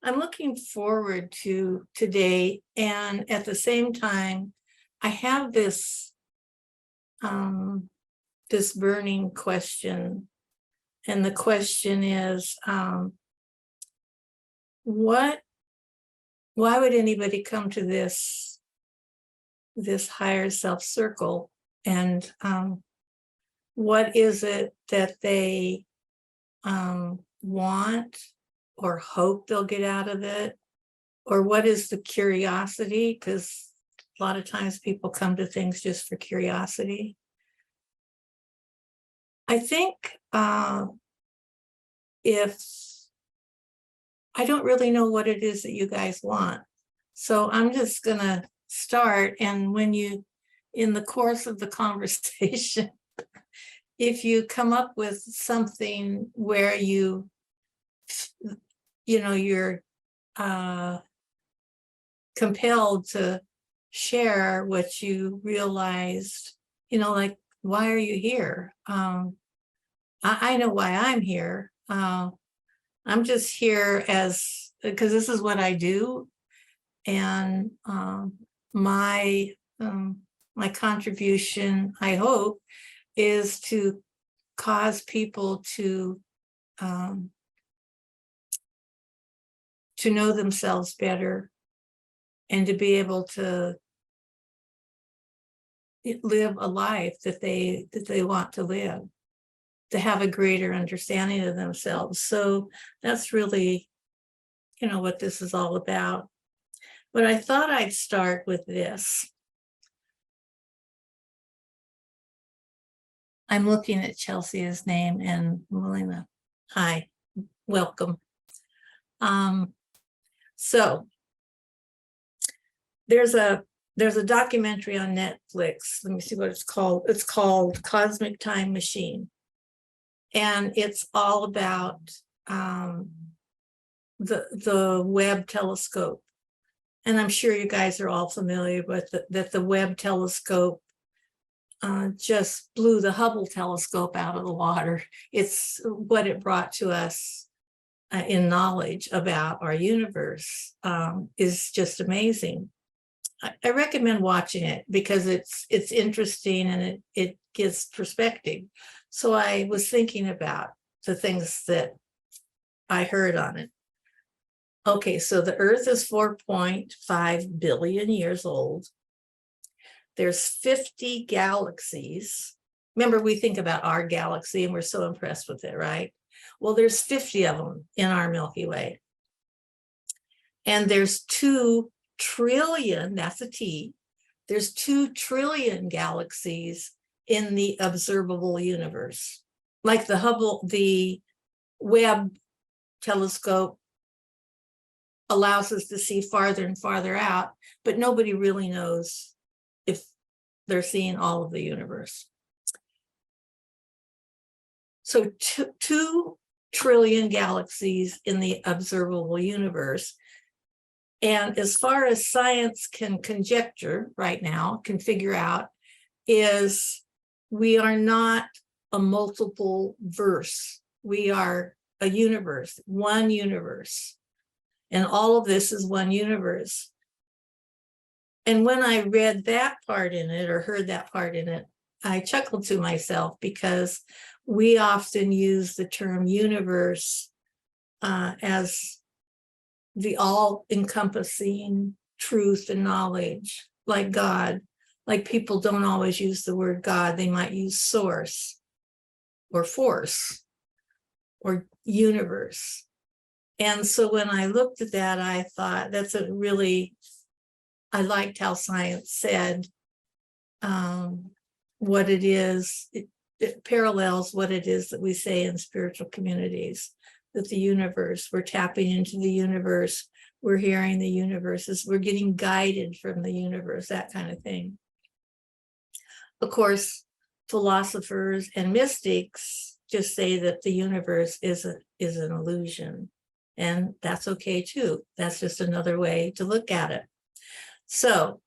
I'm looking forward to today, and at the same time, I have this burning question, and the question is, what? Why would anybody come to this higher self circle, and what is it that they want or hope they'll get out of it? Or what is the curiosity? Because a lot of times people come to things just for curiosity. I think if I don't really know what it is that you guys want, so I'm just gonna start. And when you, in the course of the conversation, if you come up with something where you're compelled to share what you realized, like, why are you here? I know why I'm here. I'm just here because this is what I do, and my contribution, I hope, is to cause people to know themselves better, and to be able to live a life that they want to live, to have a greater understanding of themselves. So that's really, what this is all about. But I thought I'd start with this. I'm looking at Chelsea's name and Melina. Hi, welcome. So there's a documentary on Netflix. Let me see what it's called. It's called Cosmic Time Machine. And it's all about the Webb telescope. And I'm sure you guys are all familiar with that the Webb telescope just blew the Hubble telescope out of the water. It's what it brought to us in knowledge about our universe is just amazing. I recommend watching it because it's interesting, and it gives perspective. So I was thinking about the things that I heard on it. Okay, so the Earth is 4.5 billion years old. There's 50 galaxies. Remember, we think about our galaxy and we're so impressed with it, right? Well, there's 50 of them in our Milky Way. And there's 2 trillion, that's a T, there's 2 trillion galaxies in the observable universe. Like the Webb telescope allows us to see farther and farther out, but nobody really knows if they're seeing all of the universe. So 2 trillion galaxies in the observable universe. And as far as science can conjecture right now, can figure out, is we are not a multiple verse. We are a universe, one universe. And all of this is one universe. And when I read that part in it, or heard that part in it, I chuckled to myself, because we often use the term universe as the all-encompassing truth and knowledge, like God. Like, people don't always use the word God. They might use source or force or universe. And so when I looked at that, I thought I liked how science said what it is. It parallels what it is that we say in spiritual communities, that the universe, we're tapping into the universe, we're hearing the universe, we're getting guided from the universe, that kind of thing. Of course, philosophers and mystics just say that the universe is an illusion, and that's okay too. That's just another way to look at it. So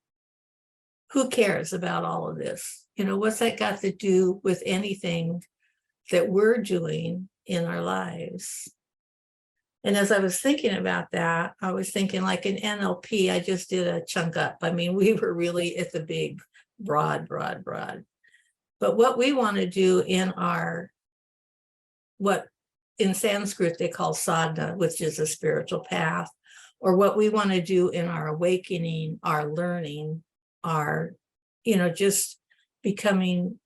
who cares about all of this? What's that got to do with anything that we're doing in our lives? And as I was thinking about that, I was thinking like in NLP, I just did a chunk up. I mean, we were really at the big, broad. But what we want to do in what in Sanskrit they call sadhana, which is a spiritual path, or what we want to do in our awakening, our learning, our, just becoming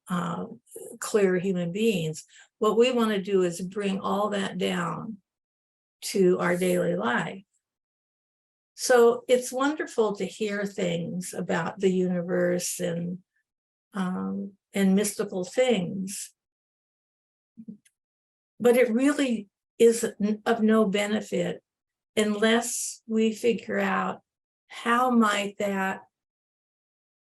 clear human beings. What we want to do is bring all that down to our daily life. So it's wonderful to hear things about the universe and mystical things, but it really is of no benefit unless we figure out how might that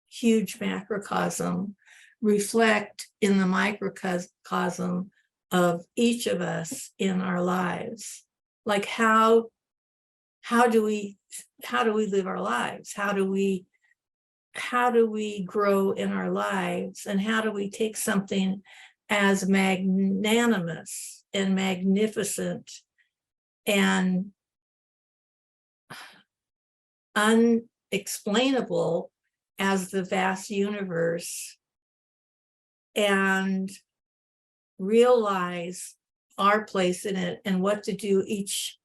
huge macrocosm reflect in the microcosm of each of us in our lives. Like how do we live our lives? How do we grow in our lives? And how do we take something as magnanimous and magnificent and unexplainable as the vast universe and realize our place in it and what to do each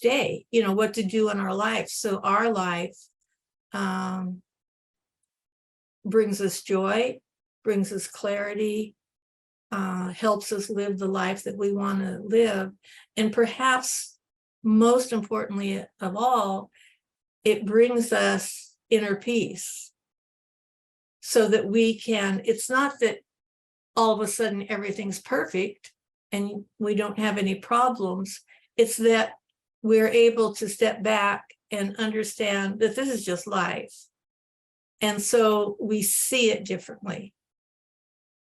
day, what to do in our life. So our life brings us joy, brings us clarity, helps us live the life that we want to live. And perhaps most importantly of all, it brings us inner peace so that we can, it's not that all of a sudden everything's perfect and we don't have any problems. It's that we're able to step back and understand that this is just life. And so we see it differently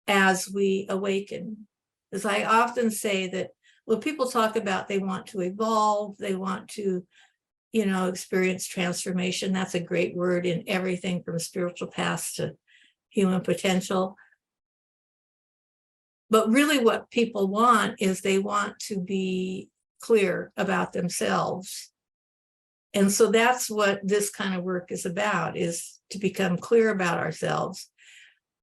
as we awaken. As I often say that when people talk about they want to evolve, they want to, experience transformation, that's a great word in everything from spiritual paths to human potential. But really what people want is they want to be clear about themselves. And so that's what this kind of work is about, is to become clear about ourselves.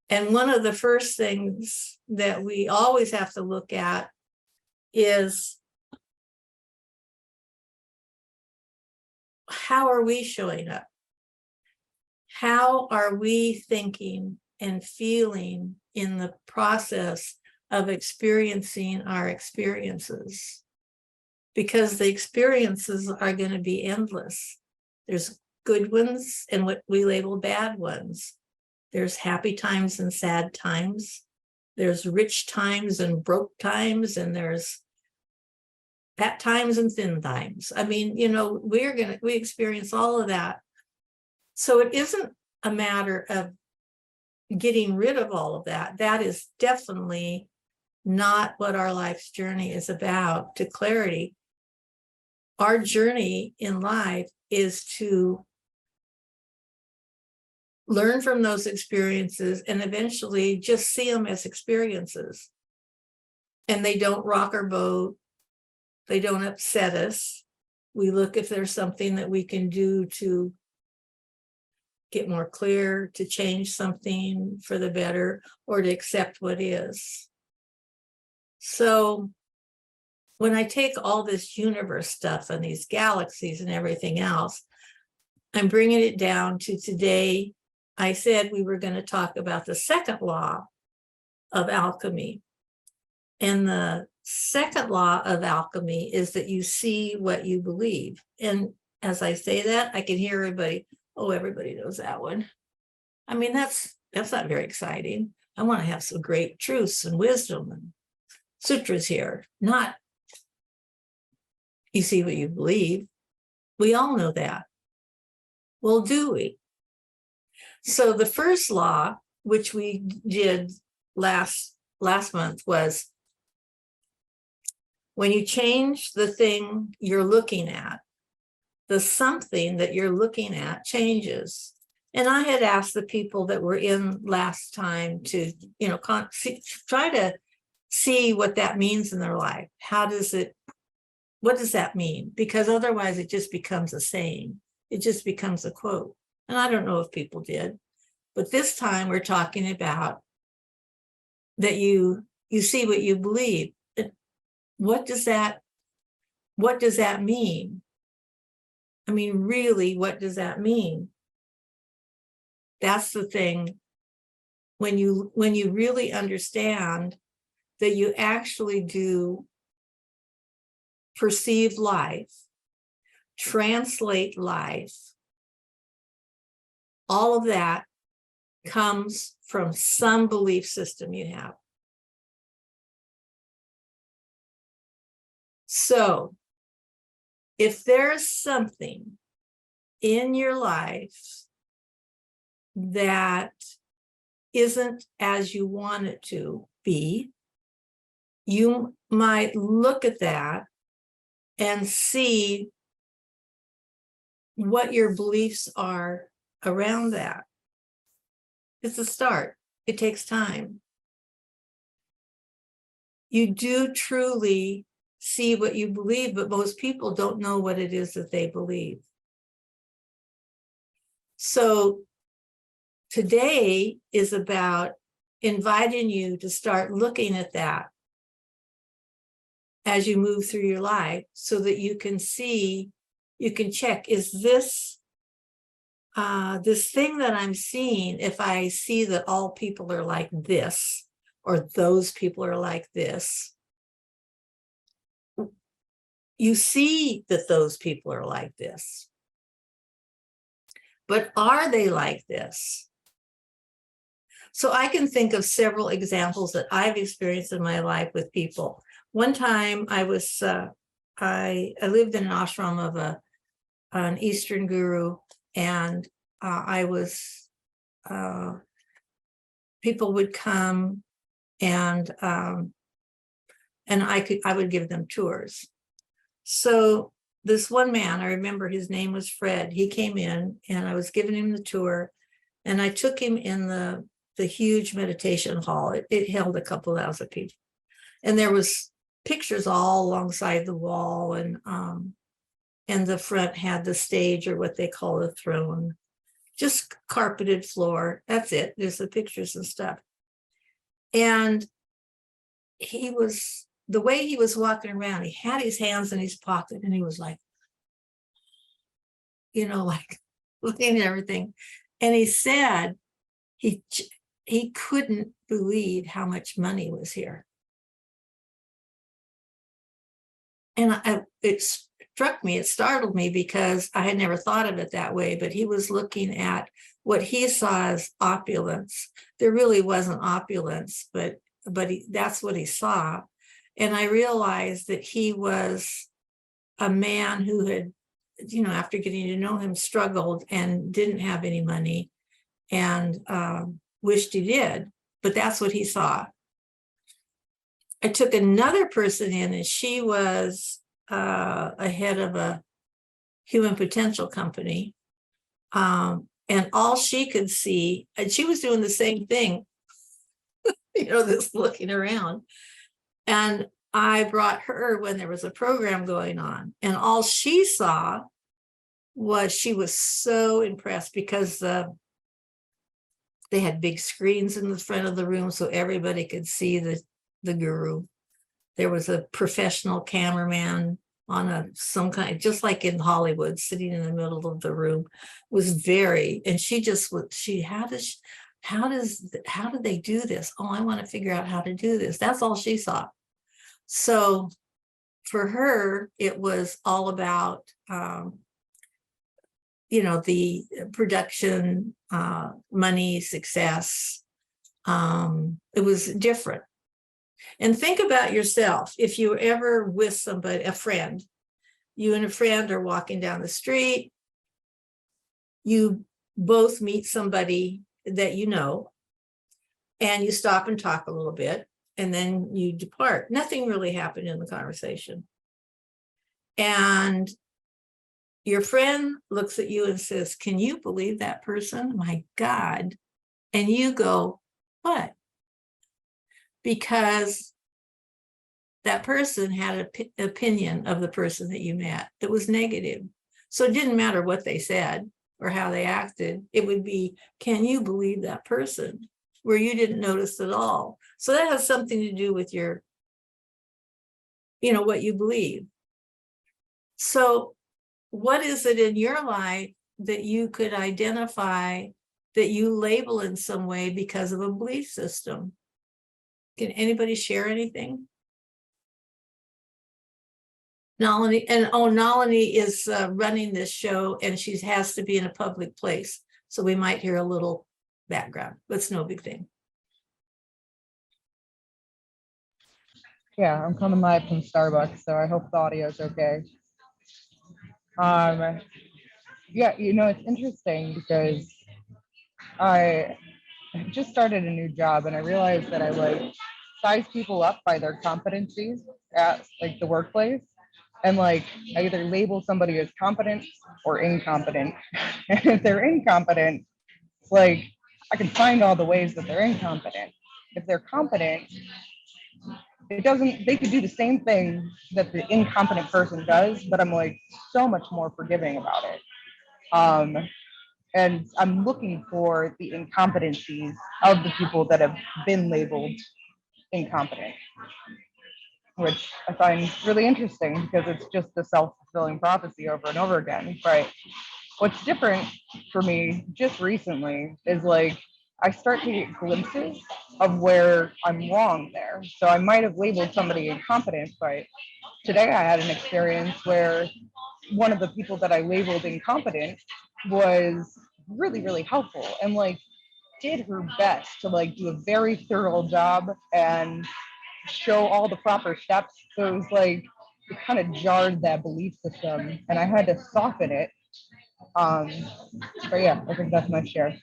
And one of the first things that we always have to look at is how are we showing up? How are we thinking and feeling in the process of experiencing our experiences? Because the experiences are going to be endless. There's good ones and what we label bad ones. There's happy times and sad times. There's rich times and broke times, and there's fat times and thin times. I mean, we experience all of that. So it isn't a matter of getting rid of all of that. That is definitely not what our life's journey is about, to clarity. Our journey in life is to learn from those experiences and eventually just see them as experiences. And they don't rock our boat. They don't upset us. We look if there's something that we can do to get more clear, to change something for the better, or to accept what is. So when I take all this universe stuff and these galaxies and everything else, I'm bringing it down to today. I said we were going to talk about the second law of alchemy. And the second law of alchemy is that you see what you believe. And as I say that, I can hear everybody, oh, everybody knows that one. I mean, that's not very exciting. I want to have some great truths and wisdom and sutras here, not you see what you believe. We all know that. Well, do we? So the first law, which we did last month, was when you change the thing you're looking at, the something that you're looking at changes. And I had asked the people that were in last time to, try to see what that means in their life. How does it what does that mean? Because otherwise it just becomes a saying. It just becomes a quote. And I don't know if people did, but this time we're talking about that you see what you believe. What does that mean? I mean, really, what does that mean? That's the thing. When you really understand that you actually do perceive life, translate life, all of that comes from some belief system you have. So if there's something in your life that isn't as you want it to be, you might look at that and see what your beliefs are around that. It's a start. It takes time. You do truly see what you believe, but most people don't know what it is that they believe. So today is about inviting you to start looking at that as you move through your life so that you can see, you can check, is this thing that I'm seeing, if I see that all people are like this, or those people are like this, you see that those people are like this. But are they like this? So I can think of several examples that I've experienced in my life with people. One time I was, I lived in an ashram of an Eastern guru, and I was, people would come and I would give them tours. So this one man, I remember his name was Fred, he came in and I was giving him the tour, and I took him in the huge meditation hall. It held a couple thousand people. And there was pictures all alongside the wall, and the front had the stage, or what they call a throne, just carpeted floor. That's it. There's the pictures and stuff. And the way he was walking around, he had his hands in his pocket and he was like, like looking at everything. And he said he couldn't believe how much money was here. And it struck me, it startled me, because I had never thought of it that way, but he was looking at what he saw as opulence. There really wasn't opulence, but that's what he saw. And I realized that he was a man who had, after getting to know him, struggled and didn't have any money, and wished he did, but that's what he saw. I took another person in, and she was a head of a human potential company. And all she could see, and she was doing the same thing, this looking around. And I brought her when there was a program going on, and all she saw was, she was so impressed because they had big screens in the front of the room so everybody could see the guru. There was a professional cameraman on some kind, just like in Hollywood, sitting in the middle of the room. And she just was, how do they do this? Oh, I want to figure out how to do this. That's all she saw. So for her, it was all about, the production, money, success. It was different. And think about yourself. If you were ever with somebody, a friend, you and a friend are walking down the street, you both meet somebody that you know, and you stop and talk a little bit, and then you depart. Nothing really happened in the conversation. And your friend looks at you and says, "Can you believe that person? My God." And you go, "What?" Because that person had an opinion of the person that you met that was negative. So it didn't matter what they said or how they acted. It would be, can you believe that person? Where you didn't notice at all. So that has something to do with your, what you believe. So what is it in your life that you could identify that you label in some way because of a belief system? Can anybody share anything? Nalini, and Nalini is running this show, and she has to be in a public place. So we might hear a little background, but it's no big thing. Yeah, I'm coming live from Starbucks, so I hope the audio is okay. Yeah, it's interesting because I just started a new job, and I realized that I size people up by their competencies at the workplace, and I either label somebody as competent or incompetent. And if they're incompetent, I can find all the ways that they're incompetent. If they're competent, they could do the same thing that the incompetent person does, but I'm so much more forgiving about it. And I'm looking for the incompetencies of the people that have been labeled incompetent, which I find really interesting because it's just a self-fulfilling prophecy over and over again. Right. What's different for me just recently is I start to get glimpses of where I'm wrong there. So I might have labeled somebody incompetent, but today I had an experience where one of the people that I labeled incompetent was really, really helpful and did her best to do a very thorough job and show all the proper steps. So it was it kind of jarred that belief system, and I had to soften it. But yeah, I think that's my share.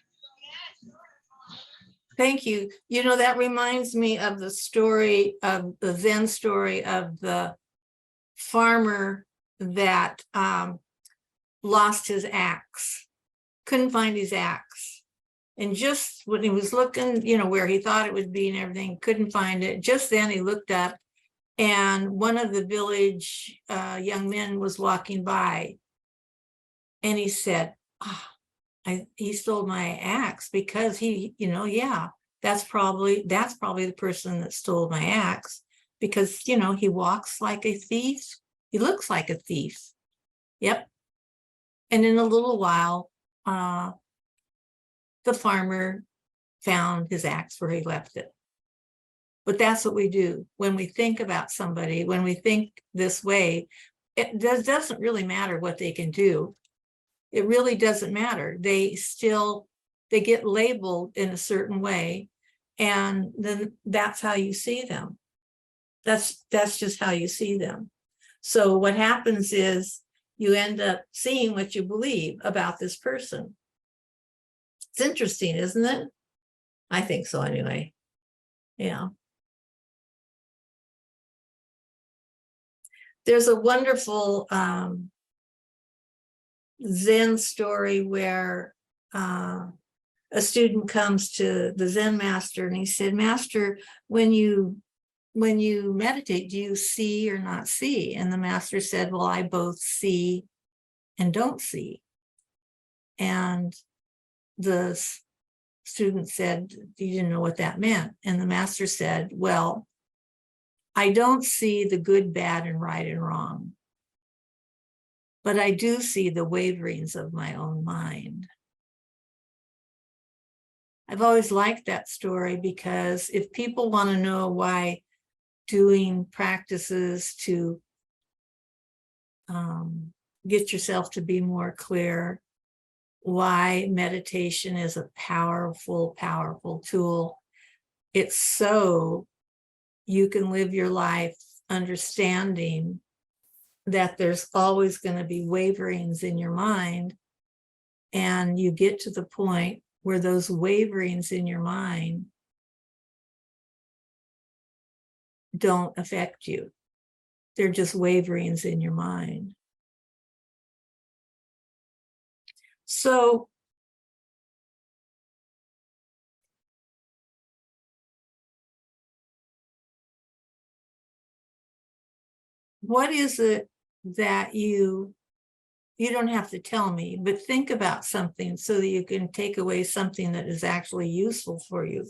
Thank you. That reminds me of the story of the Zen story of the farmer that lost his axe, couldn't find his axe. And just when he was looking, where he thought it would be and everything, couldn't find it. Just then he looked up, and one of the village young men was walking by, and he said, he stole my axe because that's probably the person that stole my axe, because he walks like a thief, he looks like a thief. Yep. And in a little while, the farmer found his axe where he left it. But that's what we do when we think about somebody. When we think this way, it doesn't really matter what they can do. It really doesn't matter. They get labeled in a certain way, and then that's how you see them. That's just how you see them. So what happens is you end up seeing what you believe about this person. It's interesting, isn't it? I think so anyway. Yeah. There's a wonderful Zen story where a student comes to the Zen master, and he said, "Master, when you meditate, do you see or not see?" And the master said, "Well, I both see and don't see." And the student said, "You didn't know what that meant." And the master said, "Well, I don't see the good, bad, and right and wrong, but I do see the waverings of my own mind." I've always liked that story, because if people want to know why doing practices to get yourself to be more clear, why meditation is a powerful, powerful tool, it's so you can live your life understanding that there's always going to be waverings in your mind, and you get to the point where those waverings in your mind don't affect you. They're just waverings in your mind. So what is it that you don't have to tell me, but think about something so that you can take away something that is actually useful for you.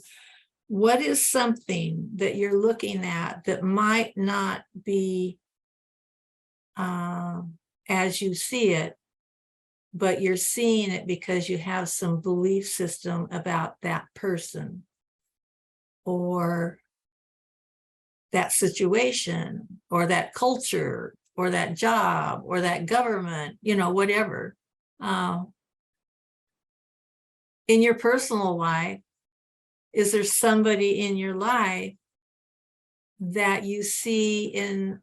What is something that you're looking at that might not be as you see it, but you're seeing it because you have some belief system about that person or that situation or that culture or that job or that government, whatever. In your personal life, is there somebody in your life that you see in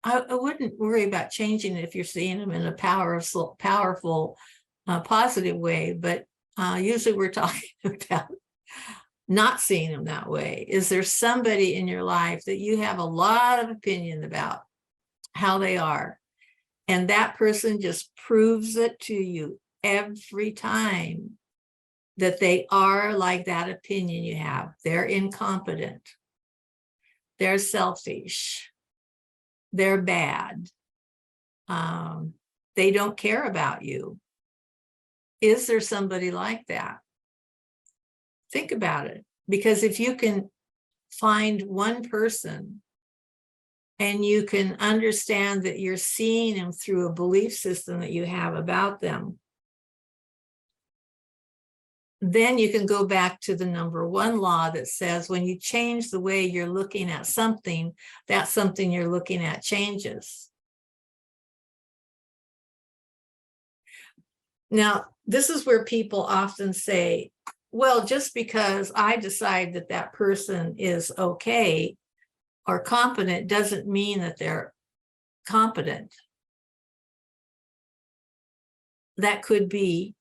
I wouldn't worry about changing it if you're seeing them in a powerful, positive way, but usually we're talking about not seeing them that way. Is there somebody in your life that you have a lot of opinion about how they are, and that person just proves it to you every time that they are like that opinion you have? They're incompetent, they're selfish, they're bad, they don't care about you. Is there somebody like that? Think about it, because if you can find one person and you can understand that you're seeing them through a belief system that you have about them, then you can go back to the number one law that says when you change the way you're looking at something, that something you're looking at changes. Now, this is where people often say, well, just because I decide that that person is okay or competent doesn't mean that they're competent. That could be,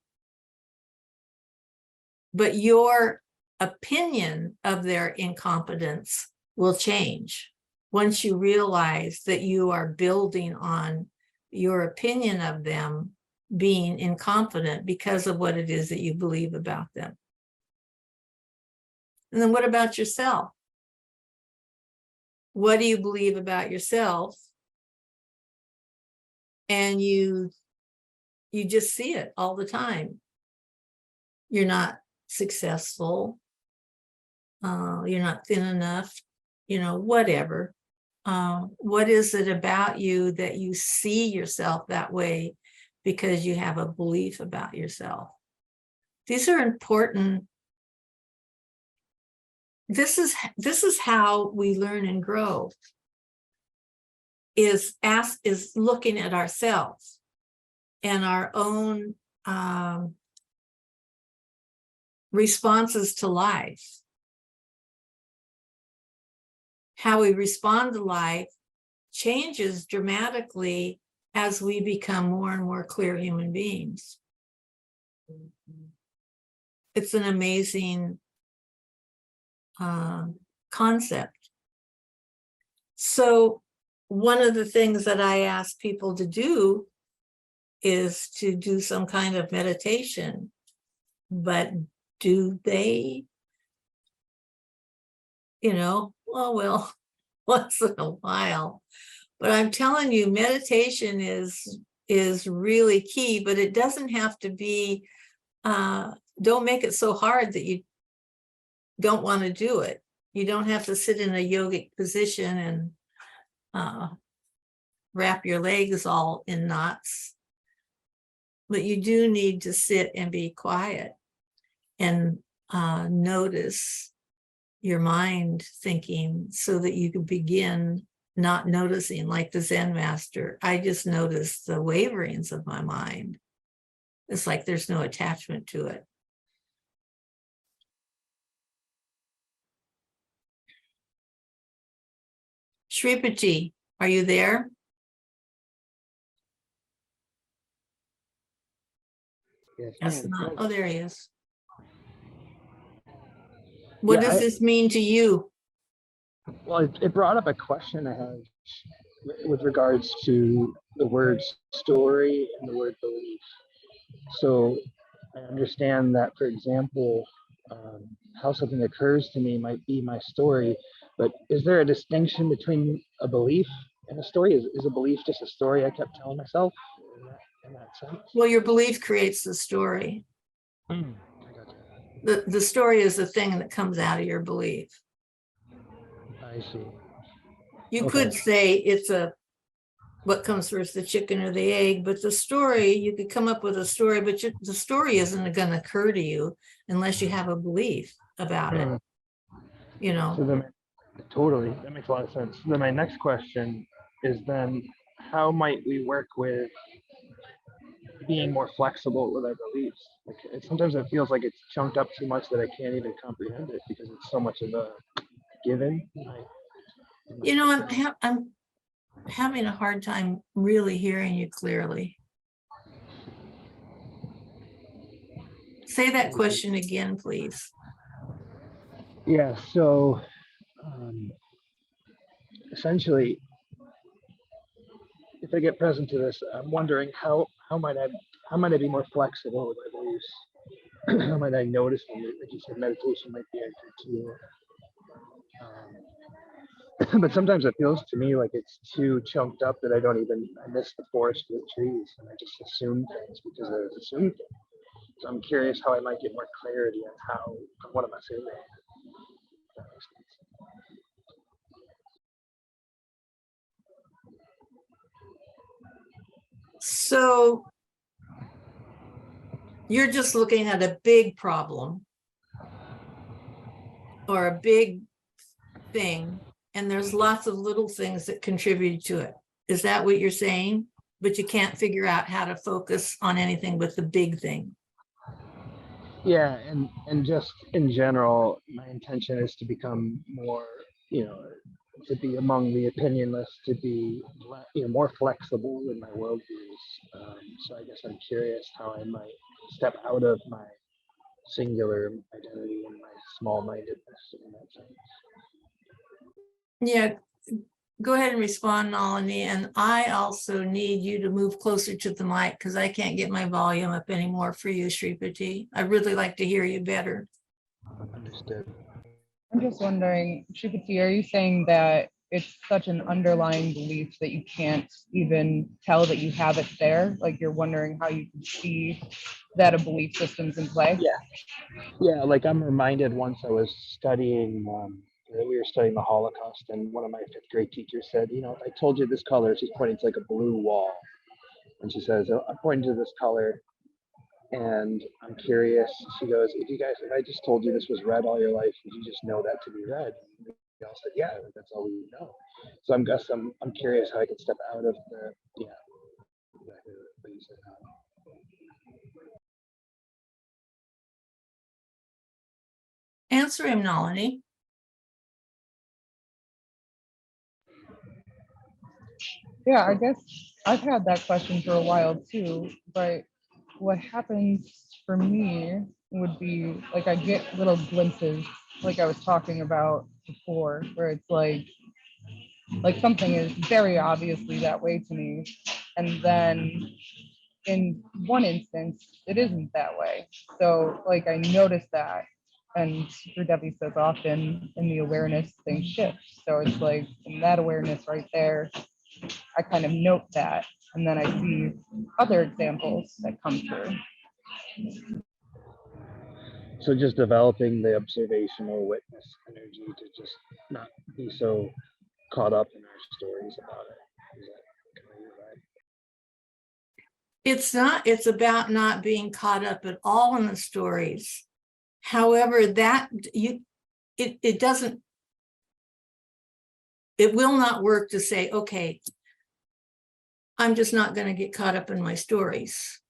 but your opinion of their incompetence will change once you realize that you are building on your opinion of them being incompetent because of what it is that you believe about them. And then what about yourself? What do you believe about yourself? And you just see it all the time. You're not successful. You're not thin enough, whatever. What is it about you that you see yourself that way because you have a belief about yourself? These are important. This is how we learn and grow, is looking at ourselves and our own responses to life. How we respond to life changes dramatically as we become more and more clear human beings. It's an amazing concept. So one of the things that I ask people to do is to do some kind of meditation, but do they, well, once in a while. But I'm telling you, meditation is really key, but it doesn't have to be, don't make it so hard that you don't want to do it. You don't have to sit in a yogic position and wrap your legs all in knots. But you do need to sit and be quiet and notice your mind thinking so that you can begin not noticing, like the Zen master. I just notice the waverings of my mind. It's like there's no attachment to it. Shripati, are you there? Yes, That's ma'am. not. Oh, there he is. What Yeah, does this mean to you? well, it brought up a question I have with regards to the word story and the word belief. So I understand that, for example, how something occurs to me might be my story, But is there a distinction between a belief and a story? Is a belief just a story I kept telling myself in that sense? Well, your belief creates the story. I gotcha. The story is the thing that comes out of your belief. I see. You Okay. could say it's what comes first, the chicken or the egg, but the story, you could come up with a story, but the story isn't going to occur to you unless you have a belief about it, you know. So then, totally, that makes a lot of sense. Then my next question is then, how might we work with being more flexible with our beliefs? Like, sometimes it feels like it's chunked up too much that I can't even comprehend it because it's so much of a given. You know, I'm having a hard time really hearing you clearly. Say that question again, please. Yeah, so essentially, if I get present to this, I'm wondering how might I be more flexible with my beliefs? How might I notice them? Like you said, meditation might be a tool. But sometimes it feels to me like it's too chunked up that I miss the forest with trees and I just assume things because I assume things. So I'm curious how I might get more clarity on what I'm assuming. If that makes sense. So you're just looking at a big problem or a big thing, and there's lots of little things that contribute to it. Is that what you're saying? But you can't figure out how to focus on anything but the big thing. Yeah, and just in general, my intention is to become more, to be among the opinionless, to be, more flexible in my worldviews. So I guess I'm curious how I might step out of my singular identity and my small-mindedness in that sense. Yeah, go ahead and respond, Nalini. And I also need you to move closer to the mic because I can't get my volume up anymore for you, Shripati. I'd really like to hear you better. Understood. I'm just wondering, Shripati, are you saying that it's such an underlying belief that you can't even tell that you have it there? Like you're wondering how you can see that a belief system's in play? Yeah, like I'm reminded once I was studying, we were studying the Holocaust, and one of my fifth grade teachers said, if I told you this color, she's pointing to like a blue wall. And she says, I'm pointing to this color, and I'm curious. She goes, if I just told you this was red all your life, would you just know that to be red? And we all said, yeah, that's all we know. So I'm curious how I could step out of exactly what you said. Answer him, Nalini. Yeah, I guess I've had that question for a while too, but what happens for me would be like I get little glimpses, like I was talking about before, where it's like something is very obviously that way to me, and then in one instance it isn't that way. So like I notice that, and Debbie says often in the awareness things shift. So it's like in that awareness right there, I kind of note that, and then I see other examples that come through. So just developing the observational witness energy to just not be so caught up in our stories about it. Is that kind of your vibe? It's about not being caught up at all in the stories. However, it will not work to say, okay, I'm just not going to get caught up in my stories,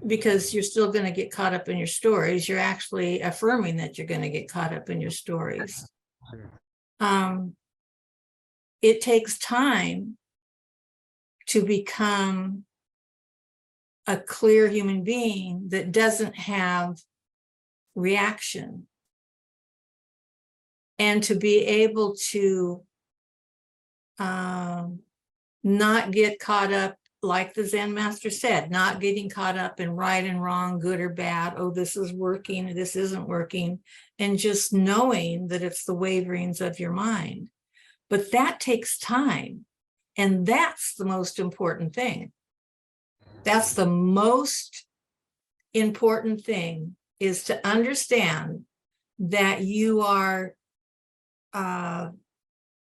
because you're still going to get caught up in your stories. You're actually affirming that you're going to get caught up in your stories. It takes time to become a clear human being that doesn't have reaction, and to be able to not get caught up like the Zen master said, not getting caught up in right and wrong, good or bad. Oh, this is working, this isn't working. And just knowing that it's the waverings of your mind. But that takes time. And that's the most important thing. That's the most important thing, is to understand that you are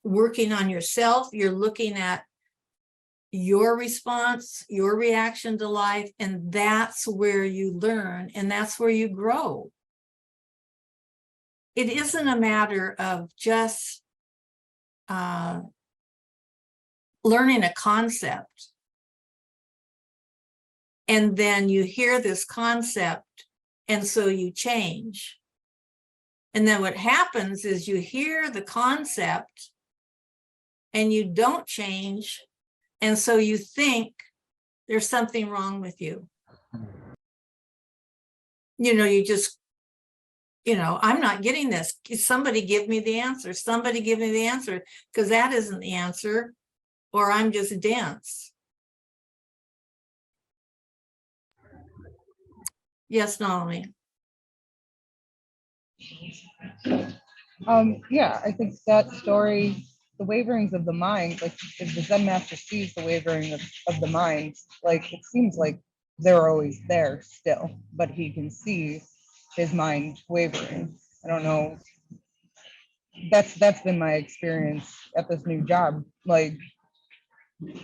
working on yourself. You're looking at your response, your reaction to life, and that's where you learn and that's where you grow. It isn't a matter of just learning a concept and then you hear this concept and so you change. And then what happens is you hear the concept and you don't change. And so you think there's something wrong with you. You just, I'm not getting this. Somebody give me the answer. Somebody give me the answer, because that isn't the answer, or I'm just dense. Yes, Naomi. Yeah, I think that story, the waverings of the mind, like if the Zen master sees the wavering of the mind, like it seems like they're always there still, but he can see his mind wavering. I don't know. That's been my experience at this new job. Like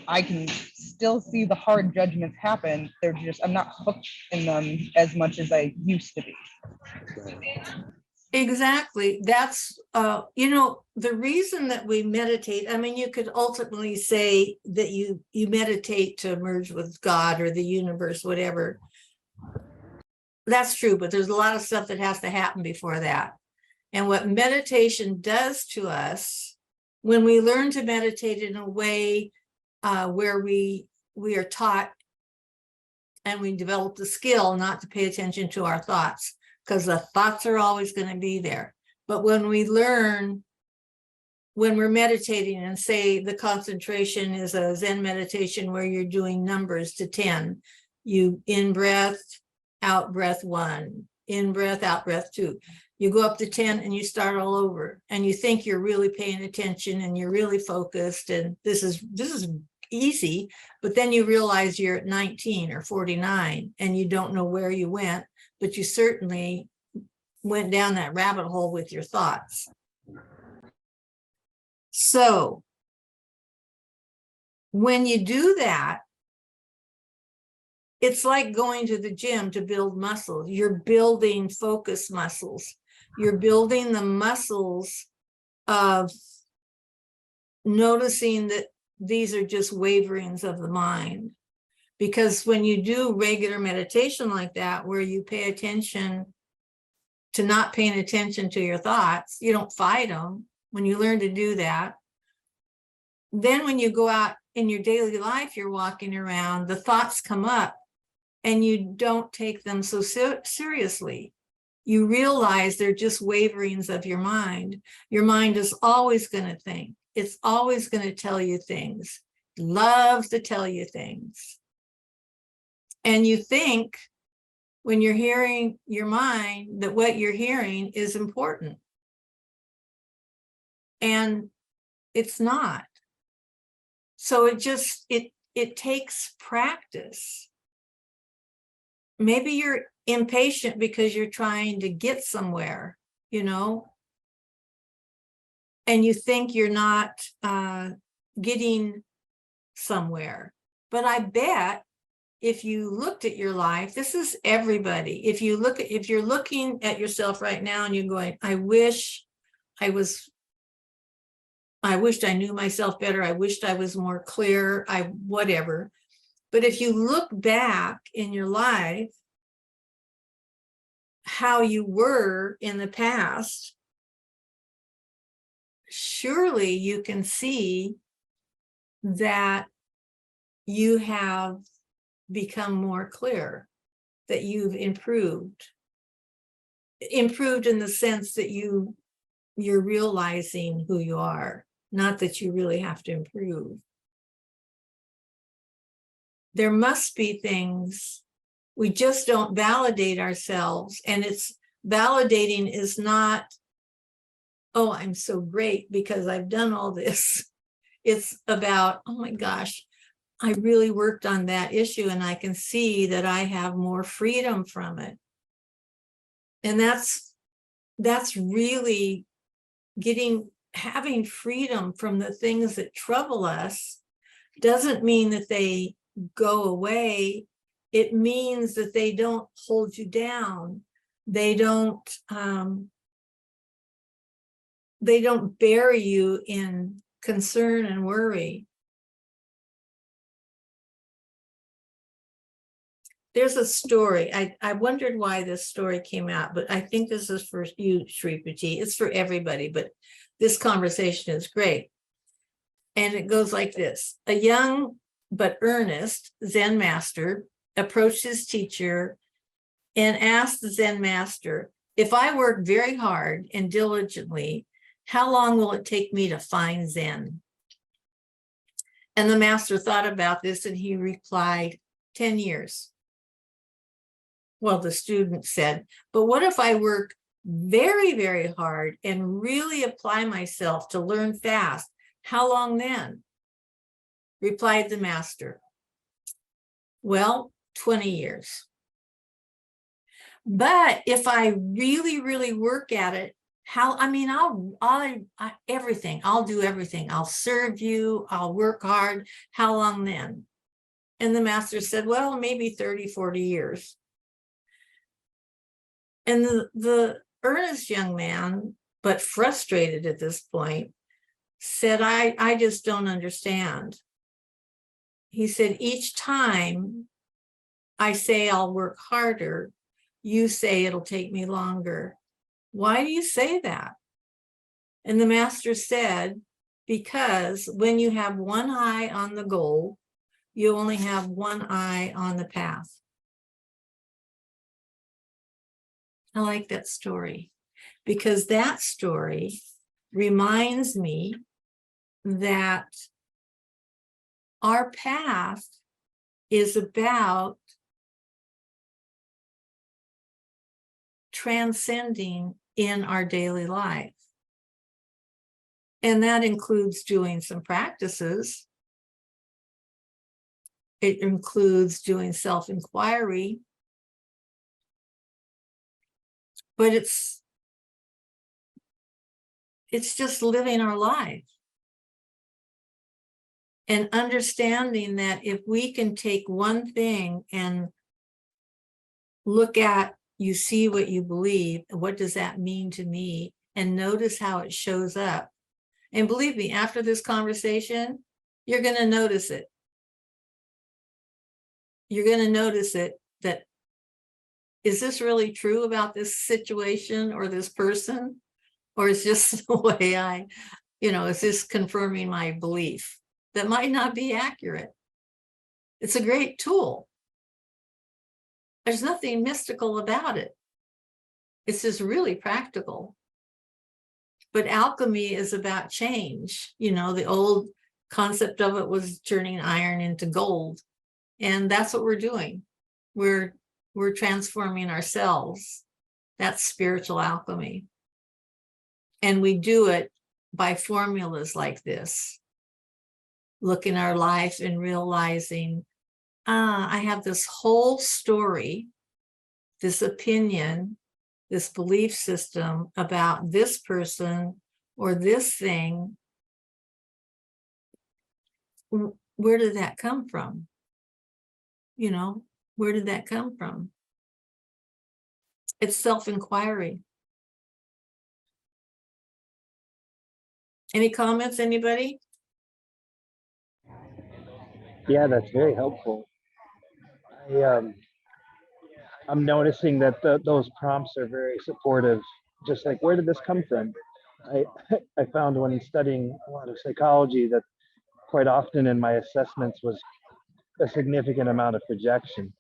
I can still see the hard judgments happen. I'm not hooked in them as much as I used to be. Exactly. That's, the reason that we meditate, I mean, you could ultimately say that you meditate to merge with God or the universe, whatever. That's true, but there's a lot of stuff that has to happen before that. And what meditation does to us, when we learn to meditate in a way where we are taught and we develop the skill not to pay attention to our thoughts, because the thoughts are always going to be there. But when we learn, when we're meditating, and say the concentration is a Zen meditation where you're doing numbers to 10, you in breath, out breath 1, in breath, out breath 2. You go up to 10 and you start all over, and you think you're really paying attention and you're really focused, and this is easy, but then you realize you're at 19 or 49 and you don't know where you went, but you certainly went down that rabbit hole with your thoughts. So when you do that, it's like going to the gym to build muscles. You're building focus muscles. You're building the muscles of noticing that these are just waverings of the mind. Because when you do regular meditation like that, where you pay attention to not paying attention to your thoughts, you don't fight them. When you learn to do that, then when you go out in your daily life, you're walking around, the thoughts come up and you don't take them so seriously. You realize they're just waverings of your mind. Your mind is always going to think. It's always going to tell you things. It loves to tell you things. And you think, when you're hearing your mind, that what you're hearing is important. And it's not. So it takes practice. Maybe you're impatient because you're trying to get somewhere, and you think you're not getting somewhere. But I bet if you looked at your life, this is everybody. If you're looking at yourself right now and you're going, I wished I knew myself better. I wished I was more clear, whatever. But if you look back in your life, how you were in the past, surely you can see that you have become more clear, that you've improved in the sense that you're realizing who you are, not that you really have to improve. there must be things, we just don't validate ourselves. And it's validating is not, oh, I'm so great because I've done all this. It's about, oh my gosh, I really worked on that issue and I can see that I have more freedom from it. And that's really having freedom from the things that trouble us. Doesn't mean that they go away. It means that they don't hold you down. They don't bury you in concern and worry. There's a story. I wondered why this story came out, but I think this is for you, Shripati. It's for everybody, but this conversation is great. And it goes like this. A young but earnest Zen master approached his teacher and asked the Zen master, if I work very hard and diligently, how long will it take me to find Zen? And the master thought about this and he replied, 10 years. Well, the student said, but what if I work very, very hard and really apply myself to learn fast? How long then? Replied the master, well, 20 years. But if I really, really work at it, everything, I'll do everything. I'll serve you, I'll work hard. How long then? And the master said, well, maybe 30, 40 years. And the earnest young man, but frustrated at this point, said, I just don't understand. He said, each time I say I'll work harder, you say it'll take me longer. Why do you say that? And the master said, because when you have one eye on the goal, you only have one eye on the path. I like that story because that story reminds me that our path is about transcending in our daily life. And that includes doing some practices. It includes doing self-inquiry. But it's just living our life and understanding that if we can take one thing and look at, you see what you believe, what does that mean to me, and notice how it shows up. And believe me, after this conversation, you're going to notice it. You're going to notice it, that is this really true about this situation or this person? Or is just the way is this confirming my belief? That might not be accurate. It's a great tool. There's nothing mystical about it. It's just really practical. But alchemy is about change. The old concept of it was turning iron into gold. And that's what we're doing. We're transforming ourselves. That's spiritual alchemy. And we do it by formulas like this. Look in our life and realizing, I have this whole story, this opinion, this belief system about this person or this thing. Where did that come from? Where did that come from? It's self-inquiry. Any comments, anybody? Yeah, that's very helpful. I'm noticing that those prompts are very supportive. Just like, where did this come from? I found when studying a lot of psychology that quite often in my assessments was a significant amount of projection.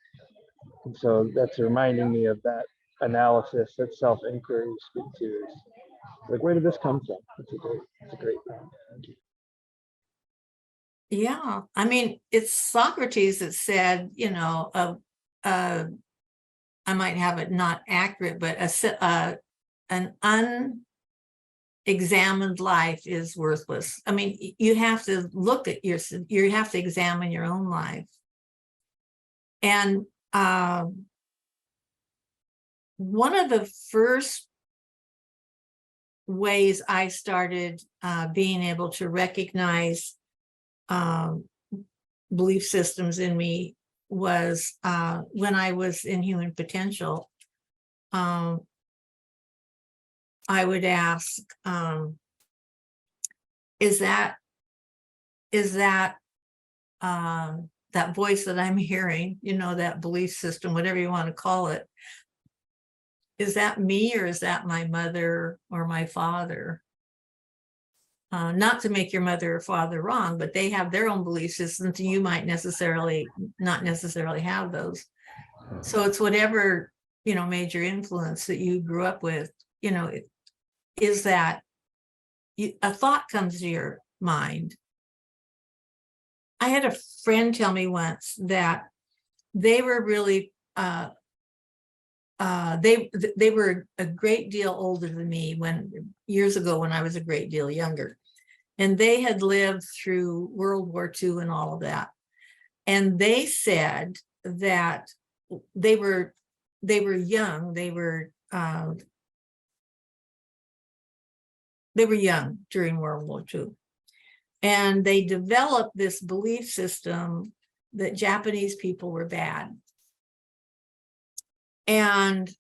And so that's reminding me of that analysis, that self-inquiry you speak to. Is like, where did this come from? It's a great prompt. Thank you. Yeah, I mean, it's Socrates that said, I might have it not accurate, but an unexamined life is worthless. I mean, you have to look at you have to examine your own life. And one of the first ways I started being able to recognize belief systems in me was when I was in human potential. I would ask, is that that voice that I'm hearing, that belief system, whatever you want to call it, is that me or is that my mother or my father? Not to make your mother or father wrong, but they have their own belief systems. You might not necessarily have those. So it's whatever, major influence that you grew up with, is that a thought comes to your mind. I had a friend tell me once that they were really, they were a great deal older than me years ago when I was a great deal younger. And they had lived through World War II and all of that. And they said that they were young. They were young during World War II. And they developed this belief system that Japanese people were bad. And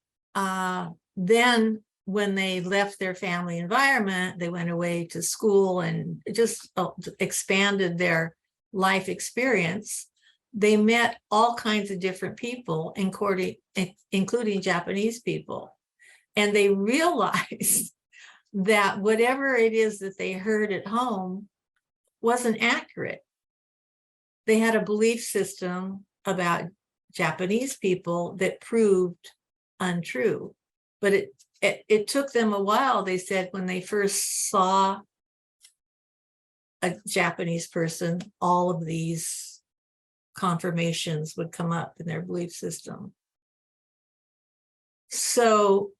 then when they left their family environment, they went away to school and just expanded their life experience. They met all kinds of different people, including Japanese people. And they realized that whatever it is that they heard at home wasn't accurate. They had a belief system about Japanese people that proved untrue. But it took them a while, they said, when they first saw a Japanese person, all of these confirmations would come up in their belief system. So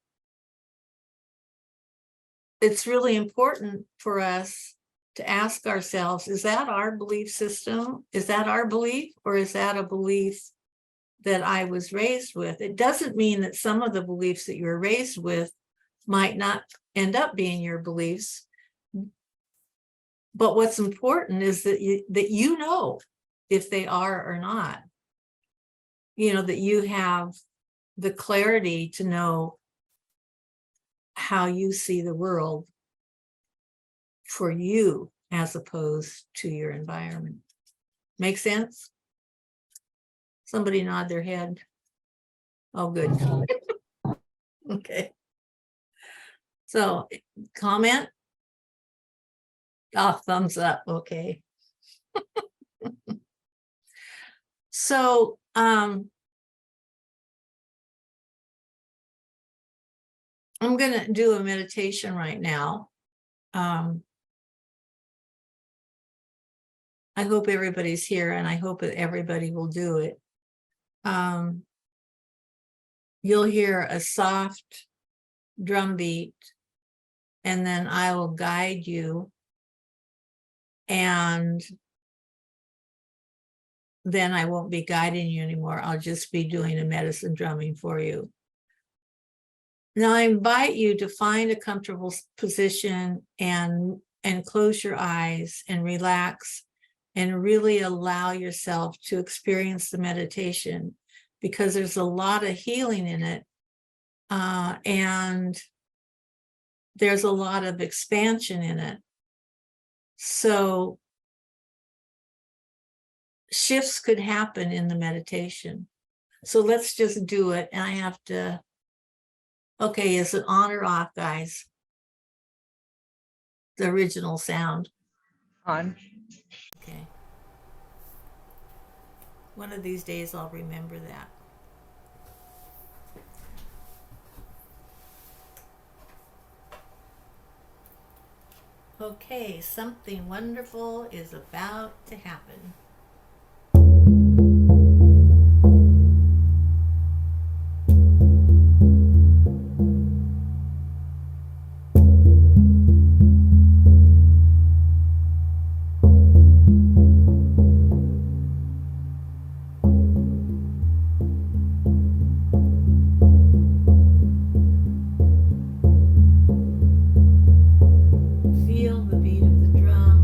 it's really important for us to ask ourselves, is that our belief system? Is that our belief, or is that a belief that I was raised with? It doesn't mean that some of the beliefs that you were raised with might not end up being your beliefs. But what's important is that you know if they are or not. That you have the clarity to know how you see the world for you as opposed to your environment. Make sense? Somebody nod their head. Oh, good. Okay. So, comment? Oh, thumbs up. Okay. So, I'm going to do a meditation right now. I hope everybody's here, and I hope that everybody will do it. You'll hear a soft drum beat, and then I will guide you, and then I won't be guiding you anymore. I'll just be doing a medicine drumming for you. Now I invite you to find a comfortable position and close your eyes and relax and really allow yourself to experience the meditation, because there's a lot of healing in it, and there's a lot of expansion in it. So shifts could happen in the meditation. So let's just do it. And I have to, okay, is it on or off, guys? The original sound. On. Okay. One of these days I'll remember that. Okay, something wonderful is about to happen. Feel the beat of the drum.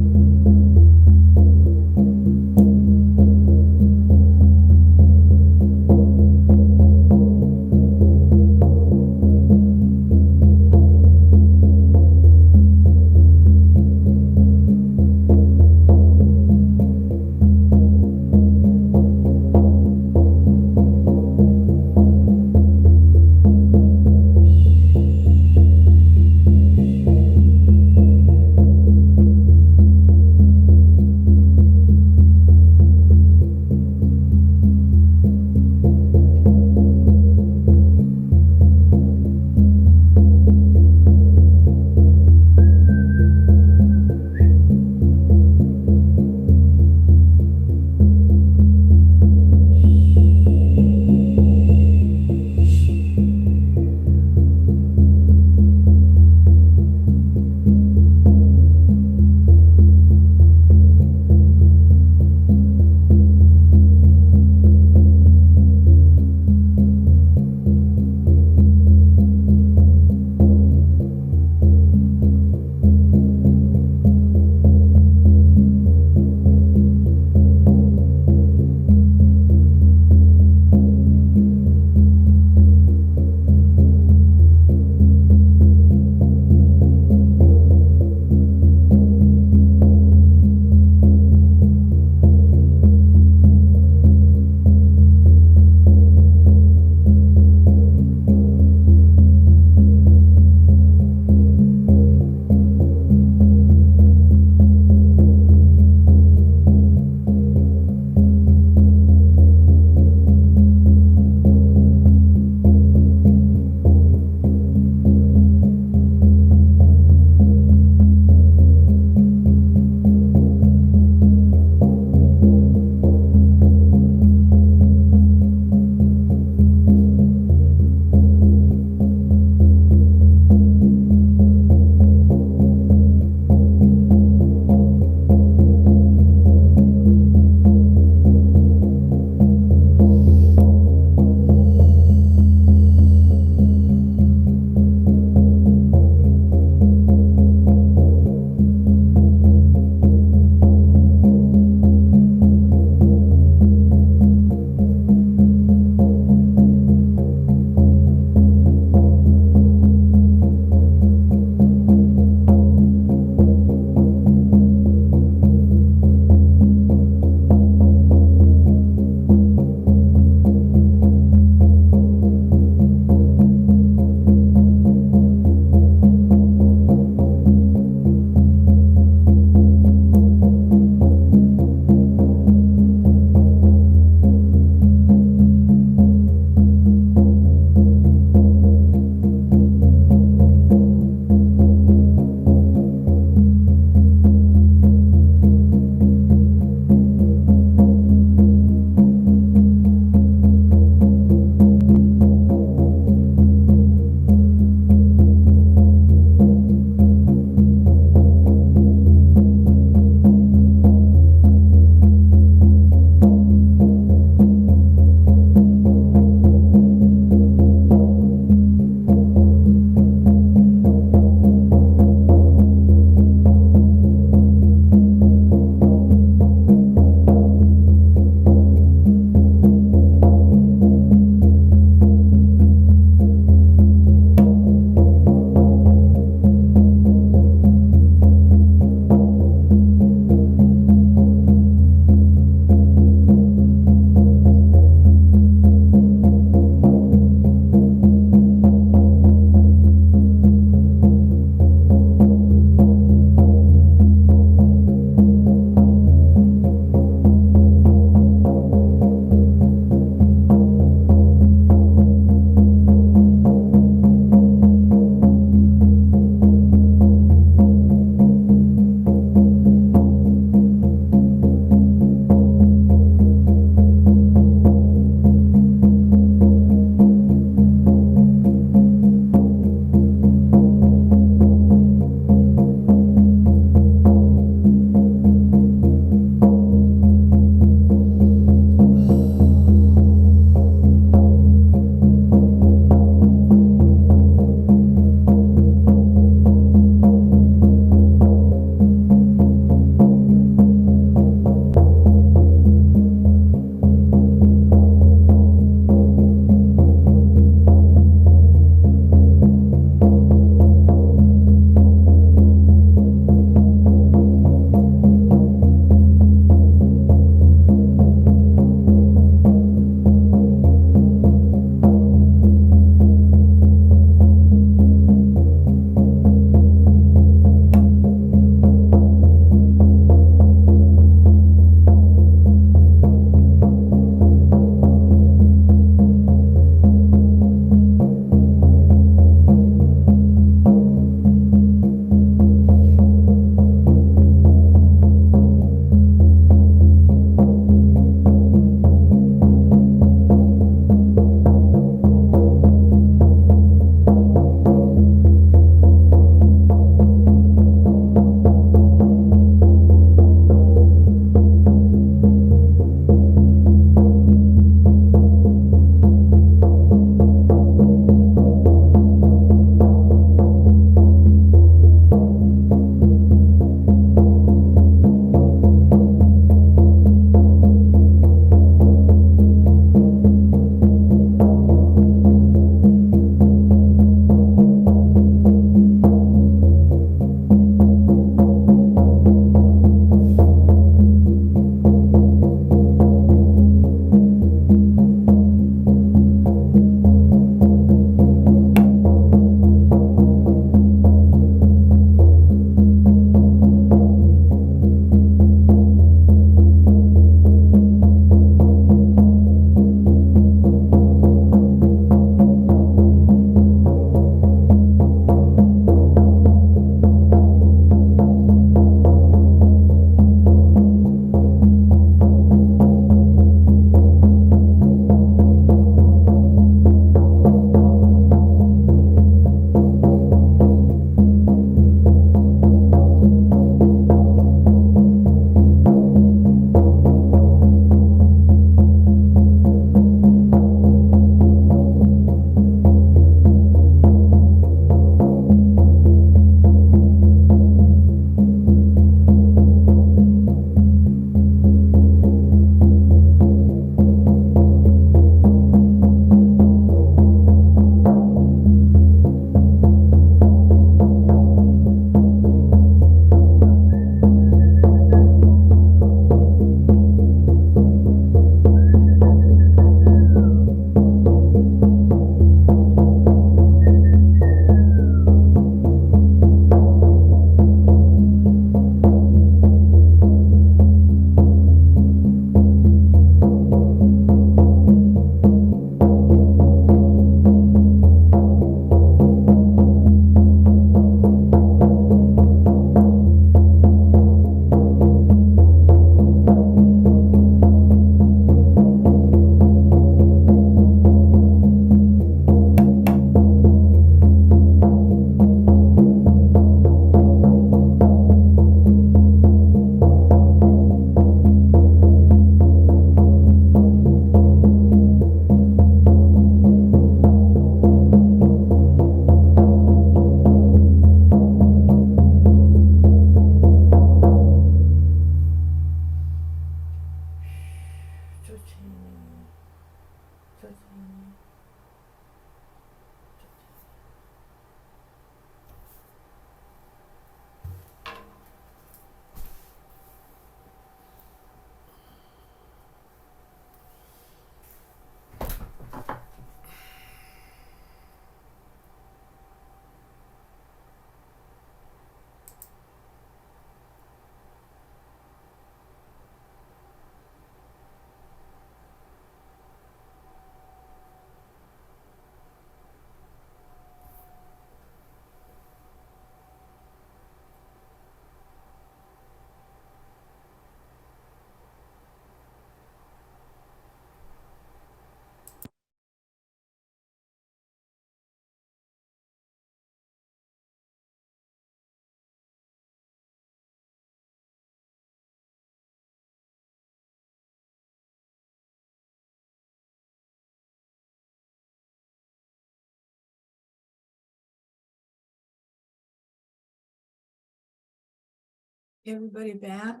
Everybody back?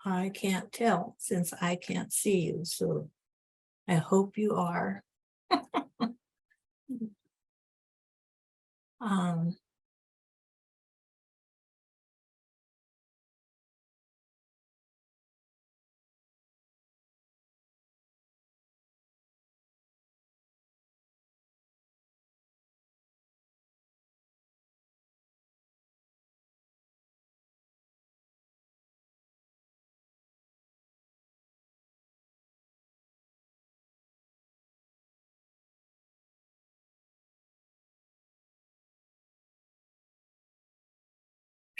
I can't tell since I can't see you, so I hope you are. Um,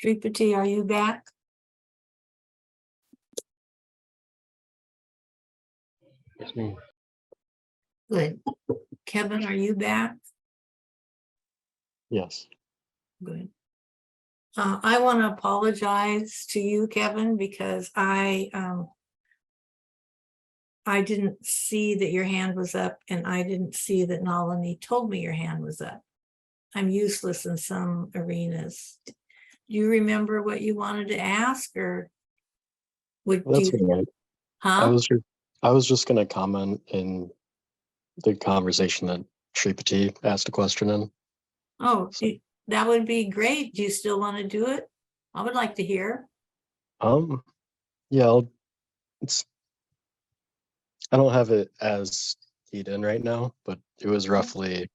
Shripati, are you back? It's me. Good. Kevin, are you back? Yes. Good. I want to apologize to you, Kevin, because I didn't see that your hand was up, and I didn't see that Nalini told me your hand was up. I'm useless in some arenas. Do you remember what you wanted to ask, or would That's you? all right. Huh? I was just gonna comment in the conversation that Shripati asked a question in. Oh, So, that would be great. Do you still want to do it? I would like to hear. yeah, it's I don't have it as keyed in right now, but it was roughly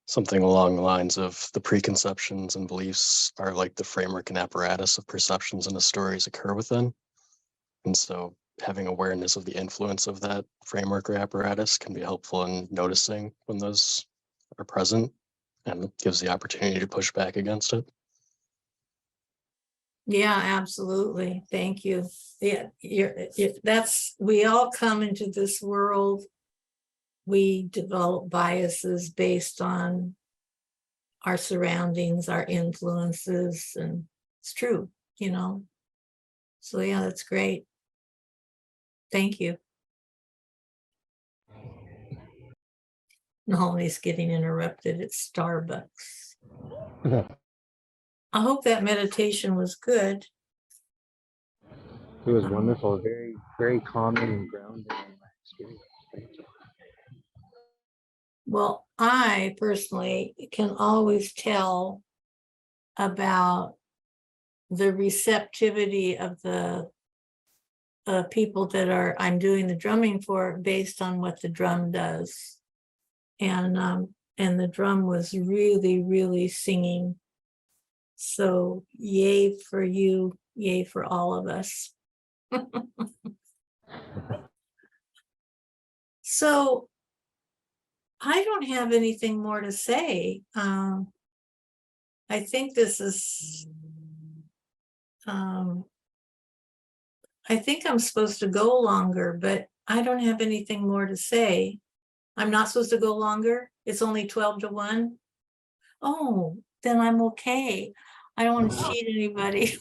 something along the lines of the preconceptions and beliefs are like the framework and apparatus of perceptions and the stories occur within. And so having awareness of the influence of that framework or apparatus can be helpful in noticing when those are present and gives the opportunity to push back against it. Yeah, absolutely. Thank you. Yeah, we all come into this world. We develop biases based on our surroundings, our influences, and it's true, you know. So yeah, that's great. Thank you. Nalini's getting interrupted at Starbucks. I hope that meditation was good. It was wonderful, very, very calming and grounding in my experience. Thank you. Well, I personally can always tell about the receptivity of the people that I'm doing the drumming for based on what the drum does. And the drum was really, really singing. So yay for you, yay for all of us. So I don't have anything more to say. I think this is, I think I'm supposed to go longer, but I don't have anything more to say. I'm not supposed to go longer? It's only 12 to 1? Oh, then I'm okay. I don't want to cheat anybody.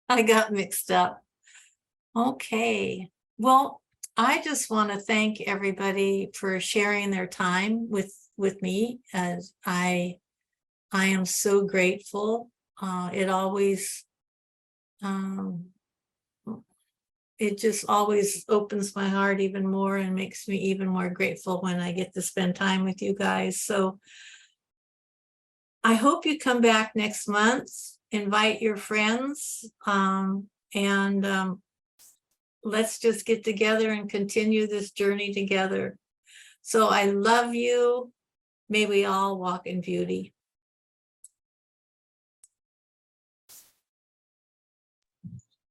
I got mixed up. Okay. Well, I just want to thank everybody for sharing their time with me, as I am so grateful. It always it just always opens my heart even more and makes me even more grateful when I get to spend time with you guys. So I hope you come back next month, invite your friends, and let's just get together and continue this journey together. So I love you. May we all walk in beauty.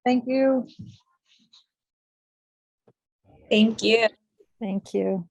Thank you. Thank you. Thank you.